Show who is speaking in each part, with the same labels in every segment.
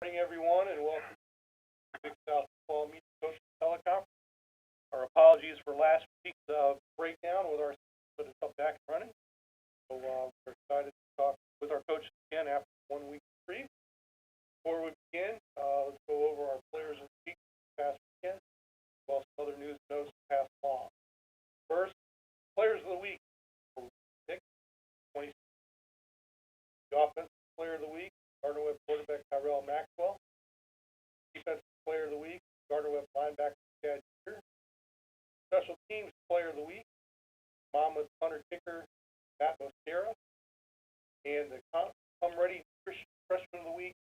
Speaker 1: Morning, everyone, and welcome to Big South Football Teleconference. Our apologies for last week's breakdown with our, but it's up back and running. So we're excited to talk with our coaches again after 1 week free. Before we begin, let's go over our players of the week past weekend, as well as some other news and notes to pass along. First, players of the week for week 6, 26. The offensive player of the week, Gardner-Webb quarterback Carroll. Defensive player of the week, Gardner-Webb linebacker Chad. Special teams player of the week, Monmouth punter kicker Matt Mosquera. And the come ready freshman of the week,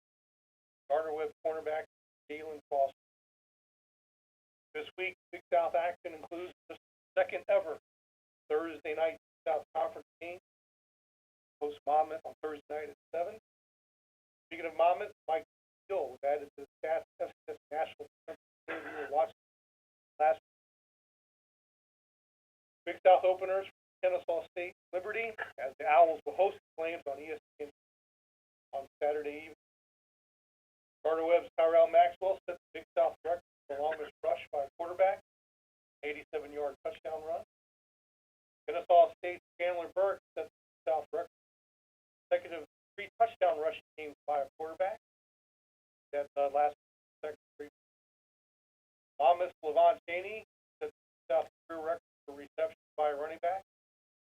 Speaker 1: Gardner-Webb cornerback Jalen Foster. This week, Big South action includes the second ever Thursday night Big South Conference game. Host Monmouth on Thursday night at 7. Speaking of Monmouth, Mike Hill was added to the Stats FCS National Team. We were watching last week. Big South openers for Kennesaw State Liberty, as the Owls will host the Flames on ESPN on Saturday evening. Gardner-Webb's Tyrell Maxwell set the Big South record for the longest rush by a quarterback, 87-yard touchdown run. Kennesaw State's Chandler Burke set the Big South record consecutive 3 touchdown rushing games by a quarterback. That last second 3. Monmouth's Levon Cheney set the Big South career record for receptions by a running back,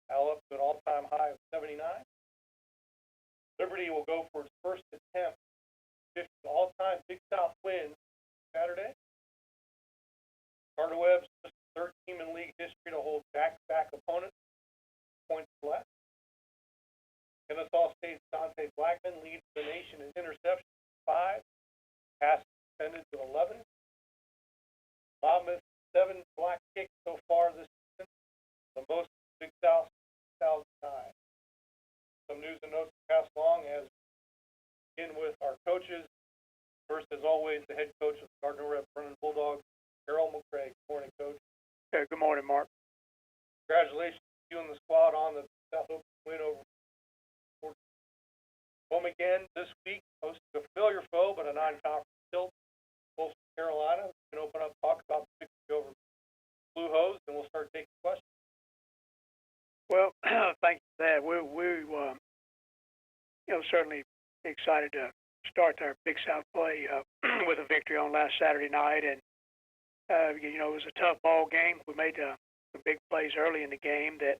Speaker 1: now up to an all-time high of 79. Liberty will go for its first attempt 50 all-time Big South wins Saturday. Gardner-Webb's just the third team in league history to hold back-to-back opponents points left. Kennesaw State's Dante Blackman leads the nation in interceptions 5, passes defended to 11. Monmouth's 7 block kicks so far this season, the most Big South 2009. Some news and notes to pass along as we begin with our coaches. First, as always, the head coach of the Gardner-Webb Running Bulldogs, Carroll McCray. Good morning, Coach.
Speaker 2: Hey, good morning, Mark.
Speaker 1: Congratulations to you and the squad on the South Open win over home again this week, hosting a familiar foe, but a non-conference tilt. Coastal Carolina. We can open up, talk about the victory over Blue Hose, and we'll start taking questions.
Speaker 2: Well, thank you for that. We're certainly excited to start our Big South play with a victory on last Saturday night, and it was a tough ball game. We made some big plays early in the game that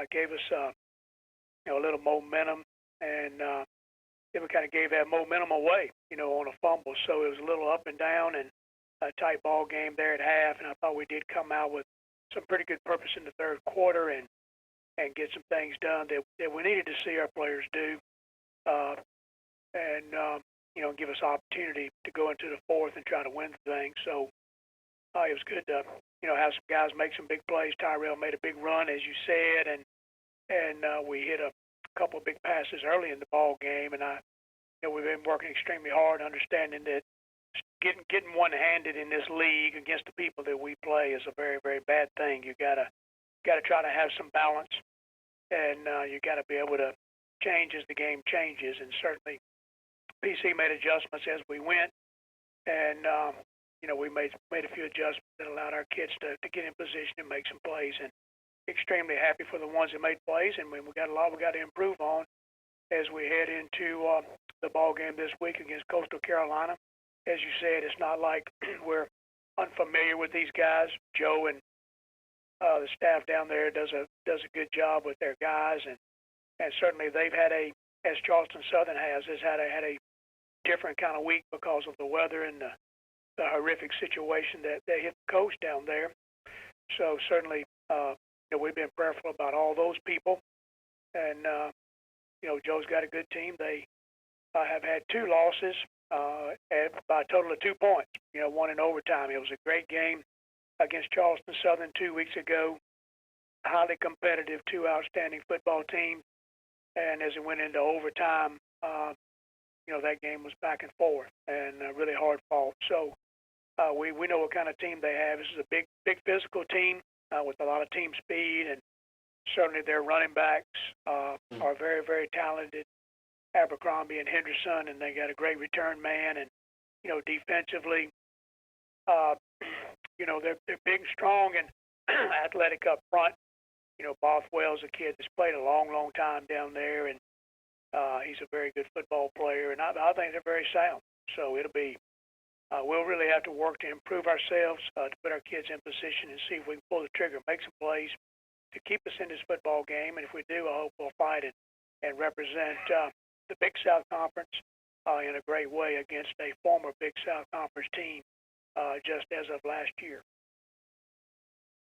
Speaker 2: gave us a little momentum, and then we kind of gave that momentum away, on a fumble. So it was a little up and down and a tight ball game there at half, and I thought we did come out with some pretty good purpose in the third quarter and get some things done that we needed to see our players do, and give us opportunity to go into the fourth and try to win the thing. So it was good to have some guys make some big plays. Tyrell made a big run, as you said, and we hit a couple of big passes early in the ball game, and we've been working extremely hard, understanding that getting one-handed in this league against the people that we play is a very, very bad thing. You gotta try to have some balance, and you got to be able to change as the game changes. And certainly, PC made adjustments as we went, and we made a few adjustments that allowed our kids to get in position and make some plays. And extremely happy for the ones that made plays, and we got a lot we got to improve on as we head into the ball game this week against Coastal Carolina. As you said, it's not like we're unfamiliar with these guys. Joe and the staff down there does a good job with their guys, and certainly they've had as Charleston Southern has had a different kind of week because of the weather and the horrific situation that hit the coast down there. So certainly, we've been prayerful about all those people, and Joe's got a good team. They have had 2 losses by a total of 2 points. One in overtime. It was a great game against Charleston Southern 2 weeks ago. Highly competitive, 2 outstanding football teams, and as it went into overtime, that game was back and forth and really hard fought. So we know what kind of team they have. This is a big physical team with a lot of team speed, and certainly their running backs are very, very talented. Abercrombie and Henderson, and they got a great return man. And defensively, they're big and strong and athletic up front. Bothwell's a kid that's played a long, long time down there, and he's a very good football player, and I think they're very sound. So it'll be we'll really have to work to improve ourselves, to put our kids in position and see if we can pull the trigger, make some plays to keep us in this football game. And if we do, I hope we'll fight it and represent the Big South Conference in a great way against a former Big South Conference team just as of last year.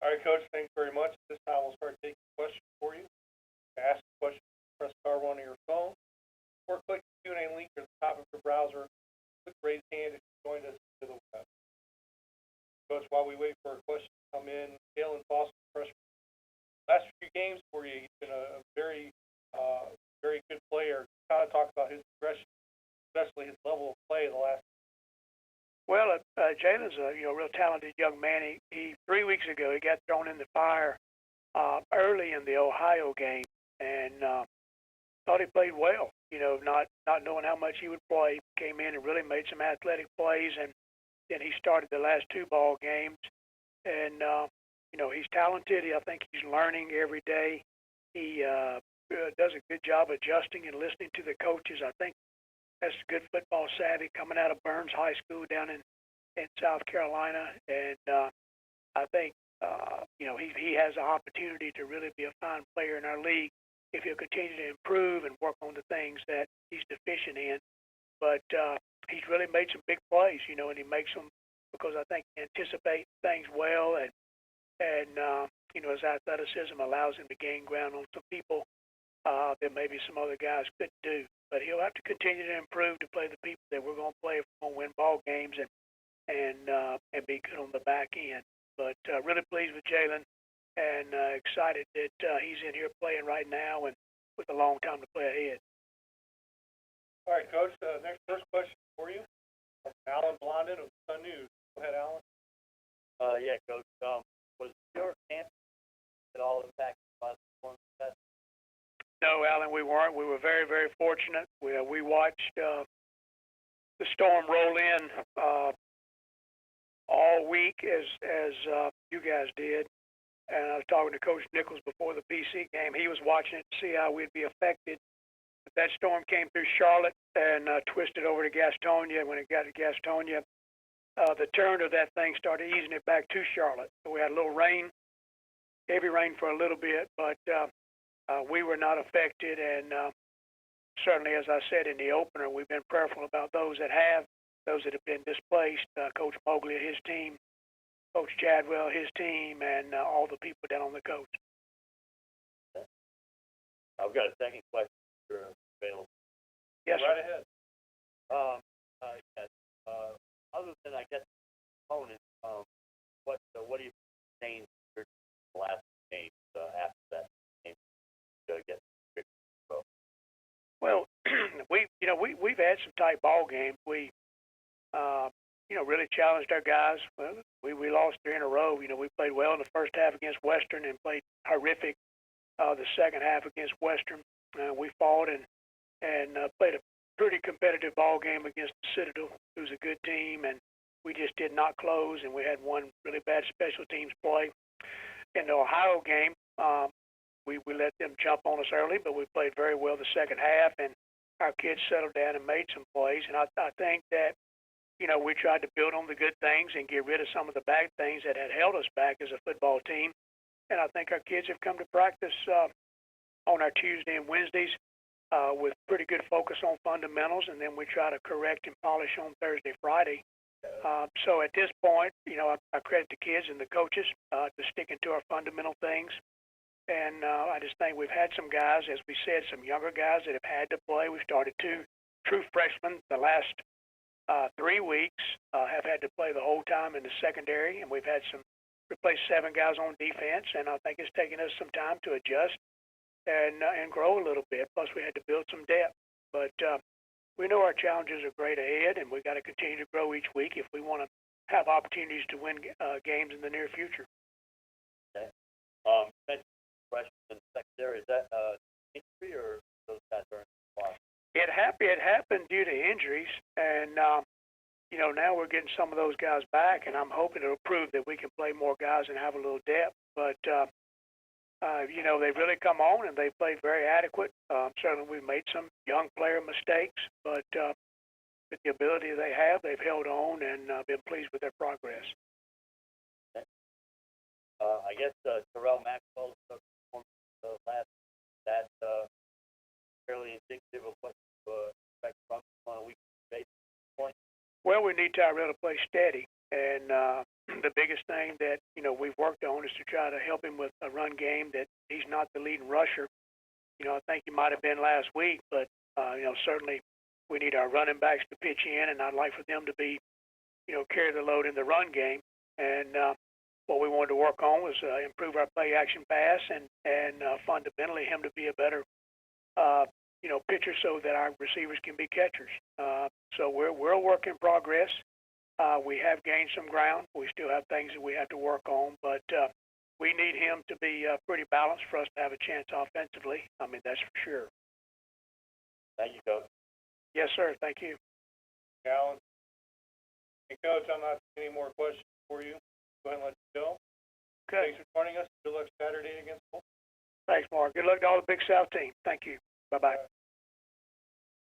Speaker 1: All right, Coach, thanks very much. This time we'll start taking questions for you. To ask a question, press star one on your phone, or click the Q&A link at the top of your browser. Click raise hand if you joined us to the web. Coach, while we wait for a question to come in, Jalen Foster, freshman. Last few games for you, he's been a very, very good player. Kind of talk about his progression, especially his level of play the last.
Speaker 2: Well, Jalen's a real talented young man. He 3 weeks ago he got thrown in the fire early in the Ohio game, and thought he played well. Not knowing how much he would play, came in and really made some athletic plays, and then he started the last 2 ball games. And he's talented. I think he's learning every day. He does a good job adjusting and listening to the coaches. I think that's good football savvy coming out of Burns High School down in South Carolina. And I think, he has an opportunity to really be a fine player in our league if he'll continue to improve and work on the things that he's deficient in. But he's really made some big plays, and he makes them because I think he anticipates things well. And his athleticism allows him to gain ground on some people that maybe some other guys couldn't do. But he'll have to continue to improve to play the people that we're going to play if we're going to win ball games and be good on the back end. But really pleased with Jalen and excited that he's in here playing right now and with a long time to play ahead.
Speaker 1: All right, Coach. First question for you from Alan Blondin of Sun News. Go ahead, Alan.
Speaker 3: Yeah, Coach. Was your camp at all impacted by the storm?
Speaker 2: No, Alan, we weren't. We were very, very fortunate. We watched the storm roll in all week as you guys did. And I was talking to Coach Nichols before the PC game. He was watching it to see how we'd be affected. But that storm came through Charlotte and twisted over to Gastonia. When it got to Gastonia, the turn of that thing started easing it back to Charlotte. So we had a little rain, heavy rain for a little bit, but we were not affected. And certainly, as I said in the opener, we've been prayerful about those that have been displaced. Coach Mobley and his team, Coach Chadwell, his team, and all the people down on the coast.
Speaker 3: I've got a second question if you're available.
Speaker 2: Yes,
Speaker 1: right
Speaker 2: sir.
Speaker 1: ahead.
Speaker 3: Yes. Other than, I guess, opponents, what do you change the last game after that game to get the victory?
Speaker 2: Well, we've had some tight ball games. We really challenged our guys. Well, we lost 3 in a row. We played well in the first half against Western and played horrific the second half against Western. We fought and played a pretty competitive ball game against the Citadel, who's a good team, and we just did not close, and we had one really bad special teams play. In the Ohio game, we let them jump on us early, but we played very well the second half, and our kids settled down and made some plays. And I think that, we tried to build on the good things and get rid of some of the bad things that had held us back as a football team. And I think our kids have come to practice on our Tuesday and Wednesdays with pretty good focus on fundamentals, and then we try to correct and polish on Thursday, Friday. So at this point, I credit the kids and the coaches to sticking to our fundamental things. And I just think we've had some guys, as we said, some younger guys that have had to play. We've started 2 true freshmen the last 3 weeks, have had to play the whole time in the secondary, and we've had replaced 7 guys on defense, and I think it's taken us some time to adjust and grow a little bit. Plus, we had to build some depth. But we know our challenges are great ahead, and we've got to continue to grow each week if we want to have opportunities to win games in the near future.
Speaker 3: Okay. Question in the secondary, is that injury or those guys are in the spot?
Speaker 2: It happy it happened due to injuries, and you know, now we're getting some of those guys back, and I'm hoping it'll prove that we can play more guys and have a little depth. But you know, they've really come on and they've played very adequate. Certainly, we've made some young player mistakes, but with the ability they have, they've held on and been pleased with their progress.
Speaker 3: I guess Terrell Maxwell's performance last that fairly indicative of what to expect from him on a weekly basis.
Speaker 2: Well, we need Tyrell to play steady, and the biggest thing that, you know, we've worked on is to try to help him with a run game that he's not the leading rusher. You know, I think he might have been last week, but you know, certainly we need our running backs to pitch in, and I'd like for them to be, you know, carry the load in the run game. And what we wanted to work on was improve our play action pass and fundamentally him to be a better you know, pitcher so that our receivers can be catchers. So we're a work in progress. We have gained some ground. We still have things that we have to work on, but we need him to be pretty balanced for us to have a chance offensively. I mean, that's for sure.
Speaker 3: Thank you, Coach.
Speaker 2: Yes, sir. Thank you.
Speaker 1: Alan. And Coach, I'm not seeing any more questions for you. Go ahead and let you go.
Speaker 2: Okay.
Speaker 1: Thanks for joining us. Good luck Saturday against Bolton.
Speaker 2: Thanks, Mark. Good luck to all the Big South team. Thank you. Bye-bye.